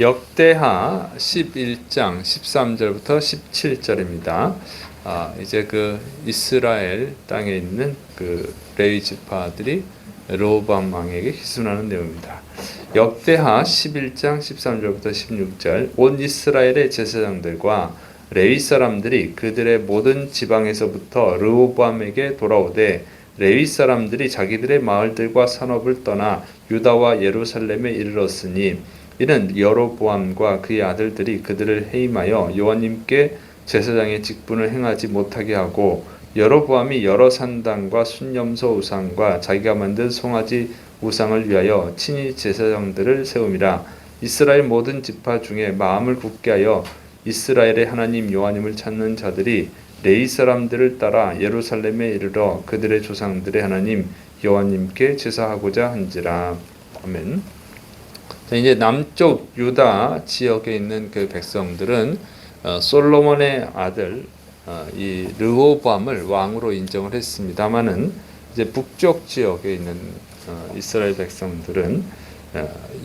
역대하 11장 13절부터 17절입니다. 이제 그 이스라엘 땅에 있는 그 레위 지파들이 르호보암 왕에게 희순하는 내용입니다. 역대하 11장 13절부터 16절 온 이스라엘의 제사장들과 레위 사람들이 그들의 모든 지방에서부터 르호보암에게 돌아오되 레위 사람들이 자기들의 마을들과 산업을 떠나 유다와 예루살렘에 이르렀으니 이는 여로보암과 그의 아들들이 그들을 해임하여 여호와님께 제사장의 직분을 행하지 못하게 하고 여로보암이 여러 산당과 순념소 우상과 자기가 만든 송아지 우상을 위하여 친히 제사장들을 세움이라. 이스라엘 모든 지파 중에 마음을 굳게 하여 이스라엘의 하나님 여호와님을 찾는 자들이 레위 사람들을 따라 예루살렘에 이르러 그들의 조상들의 하나님 여호와님께 제사하고자 한지라. 아멘. 자, 이제 남쪽 유다 지역에 있는 그 백성들은 솔로몬의 아들 이 르호보암을 왕으로 인정을 했습니다만은 이제 북쪽 지역에 있는 이스라엘 백성들은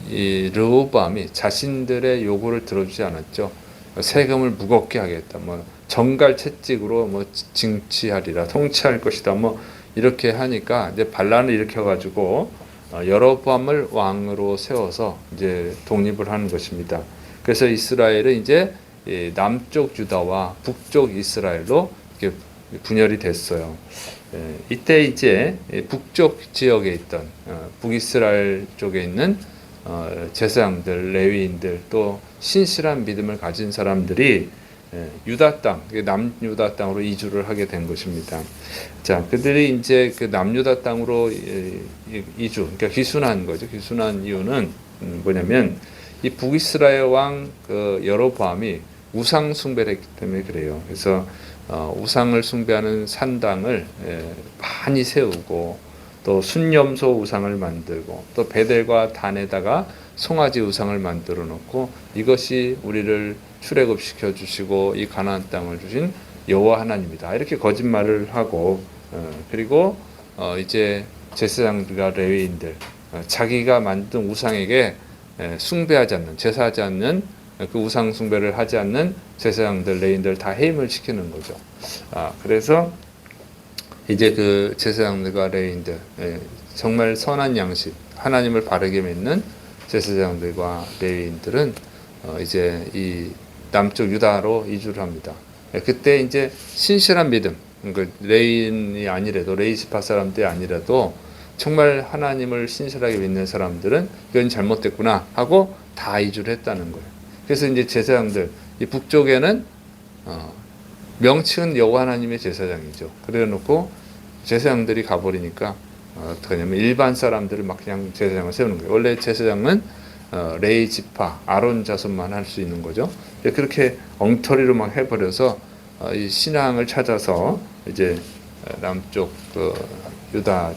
이 르호보암이 자신들의 요구를 들어주지 않았죠. 세금을 무겁게 하겠다. 뭐 정갈 채찍으로 뭐 징치하리라, 통치할 것이다. 뭐 이렇게 하니까 이제 반란을 일으켜가지고 여로보암을 왕으로 세워서 이제 독립을 하는 것입니다. 그래서 이스라엘은 이제 남쪽 유다와 북쪽 이스라엘로 이렇게 분열이 됐어요. 이때 이제 북쪽 지역에 있던 북이스라엘 쪽에 있는 제사장들, 레위인들 또 신실한 믿음을 가진 사람들이 유다 땅, 남유다 땅으로 이주를 하게 된 것입니다. 자, 그들이 이제 그 남유다 땅으로 이주, 그러니까 귀순한 거죠. 귀순한 이유는 뭐냐면 이 북이스라엘 왕 그 여로보암이 우상 숭배를 했기 때문에 그래요. 그래서 우상을 숭배하는 산당을 많이 세우고 또 순념소 우상을 만들고 또 베델과 단에다가 송아지 우상을 만들어 놓고 이것이 우리를 출애굽시켜 주시고 이 가나안 땅을 주신 여호와 하나님이다. 이렇게 거짓말을 하고 그리고 이제 제사장들과 레위인들 자기가 만든 우상에게 숭배하지 않는 제사하지 않는 그 우상 숭배를 하지 않는 제사장들 레위인들 다 해임을 시키는 거죠. 그래서 이제 그 제사장들과 레위인들 정말 선한 양식 하나님을 바르게 믿는 제사장들과 레위인들은 이제 이 남쪽 유다로 이주를 합니다. 그때 이제 신실한 믿음, 그러니까 레위인이 아니라도 레위 지파 사람들이 아니라도 정말 하나님을 신실하게 믿는 사람들은 이건 잘못됐구나 하고 다 이주를 했다는 거예요. 그래서 이제 제사장들 이 북쪽에는 명칭은 여호와 하나님의 제사장이죠. 그래놓고 제사장들이 가버리니까 어떻게 하냐면 일반 사람들을 막 그냥 제사장을 세우는 거예요. 원래 제사장은 레위 지파 아론 자손만 할 수 있는 거죠. 그렇게 엉터리로 막 해버려서 이 신앙을 찾아서 이제 남쪽 그 유다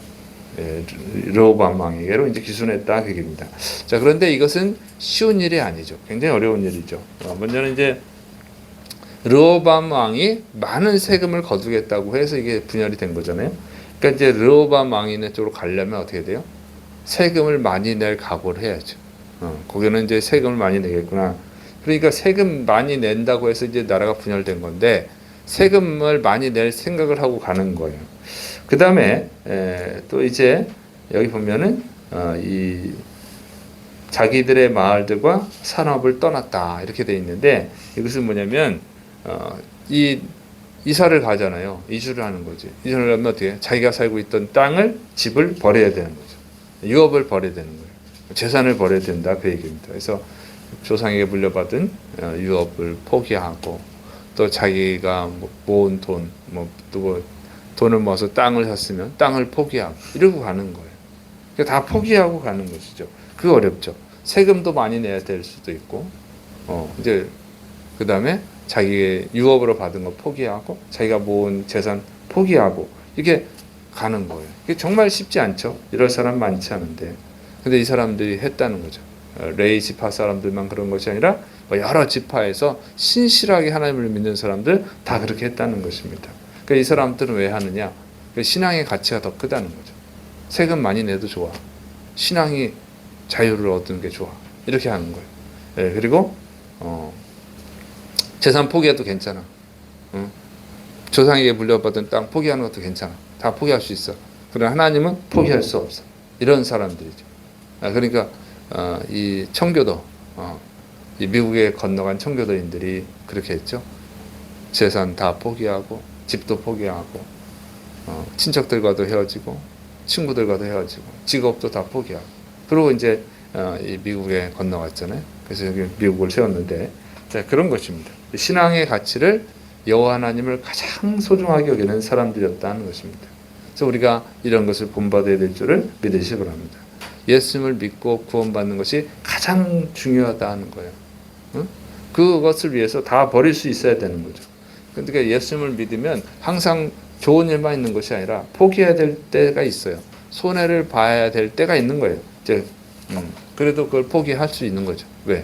르호보암 왕에게로 이제 귀순했다 그 얘기입니다. 자, 그런데 이것은 쉬운 일이 아니죠. 굉장히 어려운 일이죠. 먼저는 이제 르호보암 왕이 많은 세금을 거두겠다고 해서 이게 분열이 된 거잖아요. 그러니까 이제 르호보암 왕이 있는 쪽으로 가려면 어떻게 돼요? 세금을 많이 낼 각오를 해야죠. 거기는 이제 세금을 많이 내겠구나. 그러니까 세금 많이 낸다고 해서 이제 나라가 분열된 건데 세금을 많이 낼 생각을 하고 가는 거예요. 그 다음에 또 이제 여기 보면은 이 자기들의 마을들과 산업을 떠났다 이렇게 돼 있는데 이것은 뭐냐면 이 이사를 가잖아요. 이주를 하는 거지. 이주를 하면 어떻게 해요? 자기가 살고 있던 땅을 집을 버려야 되는 거죠. 유업을 버려야 되는 거예요. 재산을 버려야 된다 그 얘기입니다. 그래서 조상에게 물려받은 유업을 포기하고 또 자기가 모은 돈, 또 돈을 모아서 땅을 샀으면 땅을 포기하고 이러고 가는 거예요. 그러니까 다 포기하고 가는 것이죠. 그거 어렵죠. 세금도 많이 내야 될 수도 있고, 이제 그 다음에 자기의 유업으로 받은 거 포기하고 자기가 모은 재산 포기하고 이게 가는 거예요. 이게 정말 쉽지 않죠. 이럴 사람 많지 않은데, 근데 이 사람들이 했다는 거죠. 레위 지파 사람들만 그런 것이 아니라 여러 지파에서 신실하게 하나님을 믿는 사람들 다 그렇게 했다는 것입니다. 그러니까 이 사람들은 왜 하느냐? 신앙의 가치가 더 크다는 거죠. 세금 많이 내도 좋아. 신앙이 자유를 얻는 게 좋아. 이렇게 하는 거예요. 그리고 재산 포기해도 괜찮아. 조상에게 물려받은 땅 포기하는 것도 괜찮아. 다 포기할 수 있어. 그러나 하나님은 포기할 수 없어. 이런 사람들이죠. 그러니까 이 청교도, 이 미국에 건너간 청교도인들이 그렇게 했죠. 재산 다 포기하고 집도 포기하고 친척들과도 헤어지고 친구들과도 헤어지고 직업도 다 포기하고 그리고 이제 이 미국에 건너갔잖아요. 그래서 여기 미국을 세웠는데 자, 그런 것입니다. 신앙의 가치를 여호와 하나님을 가장 소중하게 여기는 사람들이었다는 것입니다. 그래서 우리가 이런 것을 본받아야 될 줄을 믿으시기 바랍니다. 예수님을 믿고 구원받는 것이 가장 중요하다는 거예요. 그것을 위해서 다 버릴 수 있어야 되는 거죠. 그러니까 예수님을 믿으면 항상 좋은 일만 있는 것이 아니라 포기해야 될 때가 있어요. 손해를 봐야 될 때가 있는 거예요. 이제 그래도 그걸 포기할 수 있는 거죠. 왜?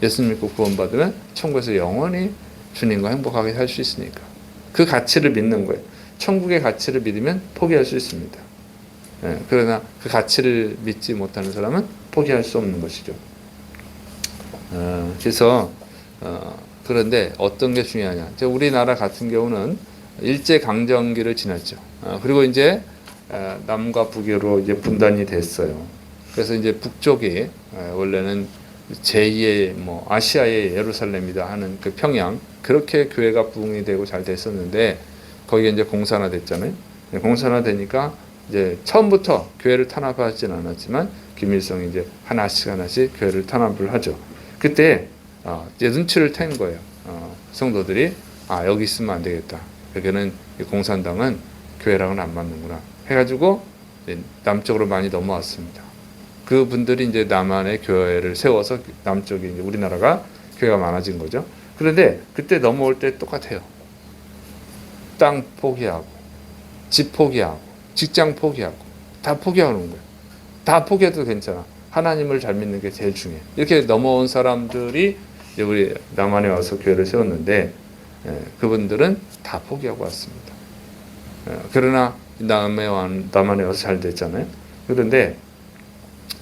예수님 믿고 구원받으면 천국에서 영원히 주님과 행복하게 살 수 있으니까. 그 가치를 믿는 거예요. 천국의 가치를 믿으면 포기할 수 있습니다. 그러나 그 가치를 믿지 못하는 사람은 포기할 수 없는 것이죠. 그래서 그런데 어떤 게 중요하냐? 우리나라 같은 경우는 일제 강점기를 지났죠. 그리고 이제 남과 북으로 이제 분단이 됐어요. 그래서 이제 북쪽이 원래는 제2의 뭐 아시아의 예루살렘이다 하는 그 평양 그렇게 교회가 부흥이 되고 잘 됐었는데 거기에 이제 공산화됐잖아요. 공산화되니까 이제 처음부터 교회를 탄압하지는 않았지만 김일성이 이제 하나씩 교회를 탄압을 하죠. 그때 이제 눈치를 챈 거예요. 성도들이 여기 있으면 안 되겠다. 여기는 공산당은 교회랑은 안 맞는구나. 해가지고 남쪽으로 많이 넘어왔습니다. 그분들이 이제 남한에 교회를 세워서 남쪽에 이제 우리나라가 교회가 많아진 거죠. 그런데 그때 넘어올 때 똑같아요. 땅 포기하고, 집 포기하고, 직장 포기하고, 다 포기하는 거예요. 다 포기해도 괜찮아. 하나님을 잘 믿는 게 제일 중요해. 이렇게 넘어온 사람들이 이제 우리 남한에 와서 교회를 세웠는데 그분들은 다 포기하고 왔습니다. 그러나 남한에 와서 잘 됐잖아요. 그런데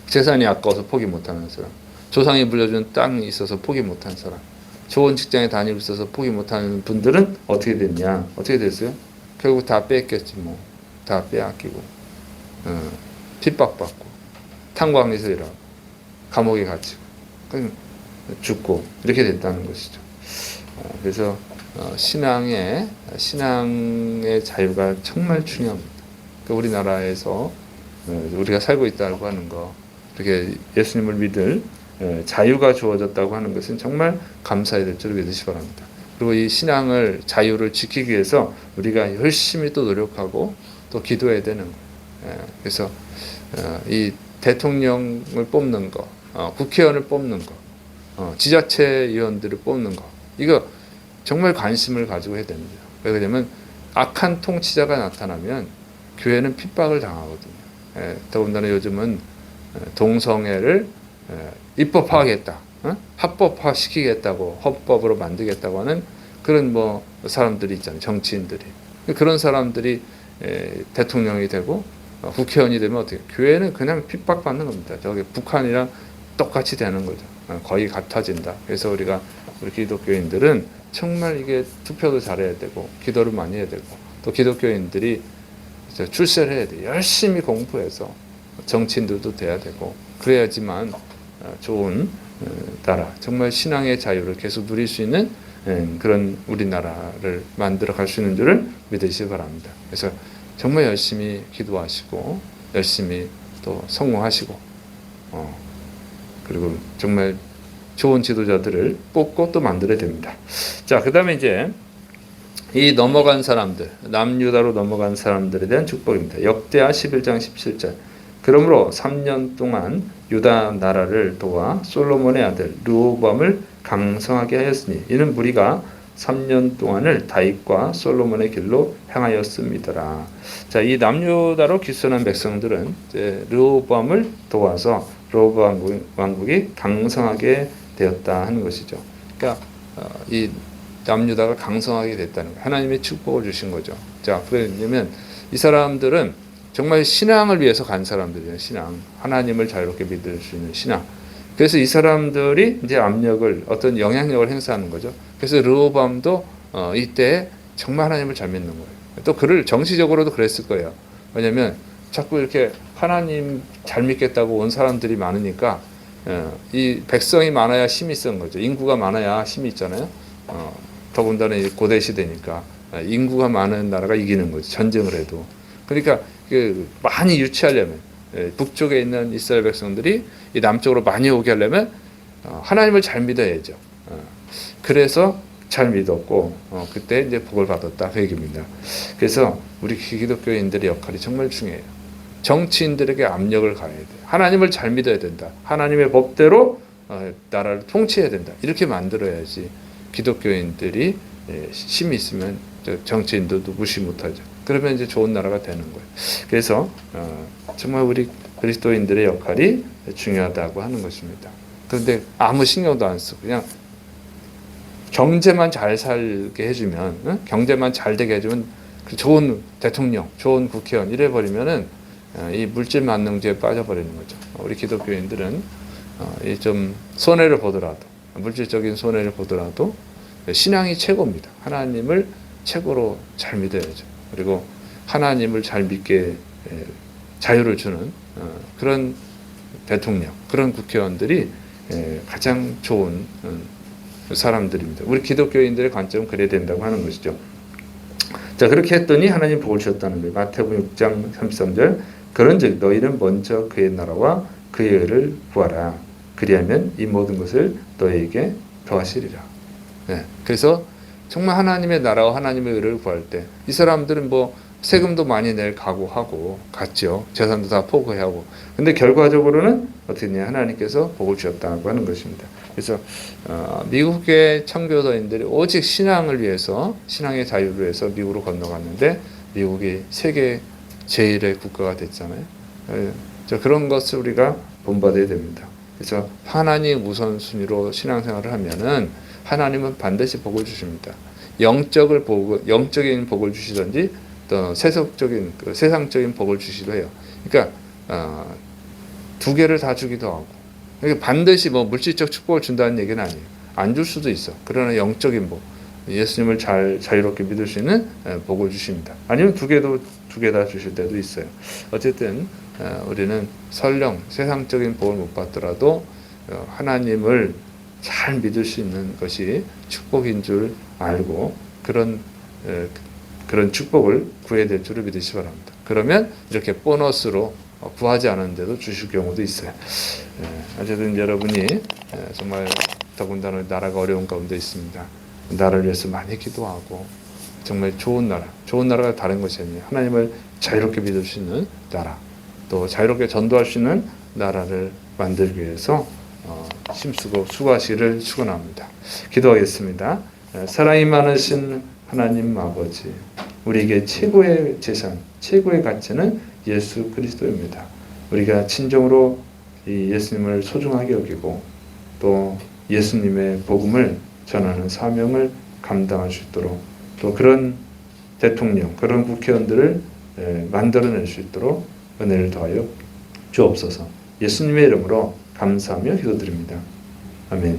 재산이 아까워서 포기 못하는 사람, 조상이 물려준 땅이 있어서 포기 못한 사람, 좋은 직장에 다니고 있어서 포기 못하는 분들은 어떻게 됐냐? 어떻게 됐어요? 결국 다 뺏겼지 뭐. 다 빼앗기고 핍박받고 탄광에서 일하고 감옥에 갇히고 죽고 이렇게 됐다는 것이죠. 그래서 신앙의 자유가 정말 중요합니다. 그러니까 우리나라에서 우리가 살고 있다고 하는 거, 이렇게 예수님을 믿을 자유가 주어졌다고 하는 것은 정말 감사해야 될 줄 믿으시기 바랍니다. 그리고 이 신앙을 자유를 지키기 위해서 우리가 열심히 또 노력하고 또 기도해야 되는 거예요. 그래서 이 대통령을 뽑는 거, 국회의원을 뽑는 거, 지자체 의원들을 뽑는 거, 이거 정말 관심을 가지고 해야 됩니다. 왜냐하면 악한 통치자가 나타나면 교회는 핍박을 당하거든요. 더군다나 요즘은 동성애를 입법화하겠다, 합법화시키겠다고, 헌법으로 만들겠다고 하는 그런 뭐 사람들이 있잖아요. 정치인들이. 그런 사람들이 대통령이 되고 국회의원이 되면 어떻게? 교회는 그냥 핍박받는 겁니다. 저기 북한이랑 똑같이 되는 거죠. 거의 같아진다. 그래서 우리 기독교인들은 정말 이게 투표도 잘해야 되고 기도를 많이 해야 되고 또 기독교인들이 출세를 해야 돼. 열심히 공부해서 정치인들도 돼야 되고 그래야지만 좋은 나라, 정말 신앙의 자유를 계속 누릴 수 있는 그런 우리나라를 만들어 갈 수 있는 줄을 믿으시기 바랍니다. 그래서 정말 열심히 기도하시고 열심히 또 성공하시고 그리고 정말 좋은 지도자들을 뽑고 또 만들어야 됩니다. 자, 그 다음에 이제 이 넘어간 사람들, 남유다로 넘어간 사람들에 대한 축복입니다. 역대하 11장 17절. 그러므로 3년 동안 유다 나라를 도와 솔로몬의 아들 르호보암을 강성하게 하였으니 이는 무리가 3년 동안을 다윗과 솔로몬의 길로 향하였습니다라. 자, 이 남유다로 기선한 백성들은 이제 르호보암을 도와서 르호보암 왕국이 강성하게 되었다 하는 것이죠. 그러니까 이 남유다가 강성하게 됐다는 거예요. 하나님의 축복을 주신 거죠. 자, 그러려면 이 사람들은 정말 신앙을 위해서 간 사람들이에요. 신앙. 하나님을 자유롭게 믿을 수 있는 신앙. 그래서 이 사람들이 이제 압력을 어떤 영향력을 행사하는 거죠. 그래서 르호보암도 이때 정말 하나님을 잘 믿는 거예요. 또 그를 정치적으로도 그랬을 거예요. 왜냐하면 자꾸 이렇게 하나님 잘 믿겠다고 온 사람들이 많으니까 이 백성이 많아야 힘이 쓴 거죠. 인구가 많아야 힘이 있잖아요. 더군다나 고대 시대니까 인구가 많은 나라가 이기는 거죠. 전쟁을 해도. 그러니까 많이 유치하려면 북쪽에 있는 이스라엘 백성들이 이 남쪽으로 많이 오게 하려면 하나님을 잘 믿어야죠. 그래서 잘 믿었고 그때 이제 복을 받았다 그 얘기입니다. 그래서 우리 기독교인들의 역할이 정말 중요해요. 정치인들에게 압력을 가해야 돼요. 하나님을 잘 믿어야 된다. 하나님의 법대로 나라를 통치해야 된다. 이렇게 만들어야지 기독교인들이 힘이 있으면 정치인들도 무시 못하죠. 그러면 이제 좋은 나라가 되는 거예요. 그래서 정말 우리 그리스도인들의 역할이 중요하다고 하는 것입니다. 그런데 아무 신경도 안 쓰고 그냥 경제만 잘 살게 해주면, 경제만 잘 되게 해주면 좋은 대통령, 좋은 국회의원 이래 버리면은 이 물질 만능주의에 빠져버리는 거죠. 우리 기독교인들은 좀 손해를 보더라도, 물질적인 손해를 보더라도 신앙이 최고입니다. 하나님을 최고로 잘 믿어야죠. 그리고 하나님을 잘 믿게 자유를 주는 그런 대통령, 그런 국회의원들이 가장 좋은 사람들입니다. 우리 기독교인들의 관점은 그래야 된다고 하는 것이죠. 자, 그렇게 했더니 하나님 복을 주셨다는 거예요. 마태복음 6장 33절 그런즉 너희는 먼저 그의 나라와 그의 의를 구하라. 그리하면 이 모든 것을 너희에게 더하시리라. 네, 그래서 정말 하나님의 나라와 하나님의 의를 구할 때 이 사람들은 뭐 세금도 많이 낼 각오하고 갔죠. 재산도 다 포기하고. 근데 결과적으로는 어떻게 했냐? 하나님께서 복을 주셨다고 하는 것입니다. 그래서 미국의 청교도인들이 오직 신앙을 위해서, 신앙의 자유를 위해서 미국으로 건너갔는데 미국이 세계 제1의 국가가 됐잖아요. 그런 것을 우리가 본받아야 됩니다. 그래서 하나님 우선순위로 신앙생활을 하면은 하나님은 반드시 복을 주십니다. 영적인 복을 주시든지 또 세상적인 복을 주시도 해요. 그러니까 두 개를 다 주기도 하고. 그러니까 반드시 뭐 물질적 축복을 준다는 얘기는 아니에요. 안 줄 수도 있어. 그러나 영적인 복, 예수님을 자유롭게 믿을 수 있는 복을 주십니다. 아니면 두 개 다 주실 때도 있어요. 어쨌든 우리는 설령 세상적인 복을 못 받더라도 하나님을 잘 믿을 수 있는 것이 축복인 줄 알고 그런 축복을 구해야 될 줄을 믿으시기 바랍니다. 그러면 이렇게 보너스로 구하지 않은데도 주실 경우도 있어요. 어쨌든 여러분이 정말 더군다나 나라가 어려운 가운데 있습니다. 나라를 위해서 많이 기도하고 정말 좋은 나라가 다른 것이 아니에요. 하나님을 자유롭게 믿을 수 있는 나라, 또 자유롭게 전도할 수 있는 나라를 만들기 위해서 힘쓰고 수고하시기를 축원합니다. 기도하겠습니다. 사랑이 많으신 하나님 아버지, 우리에게 최고의 재산, 최고의 가치는 예수 그리스도입니다. 우리가 진정으로 이 예수님을 소중하게 여기고 또 예수님의 복음을 전하는 사명을 감당할 수 있도록 또 그런 대통령, 그런 국회의원들을 만들어낼 수 있도록 은혜를 더하여 주옵소서. 예수님의 이름으로 감사하며 기도드립니다. 아멘.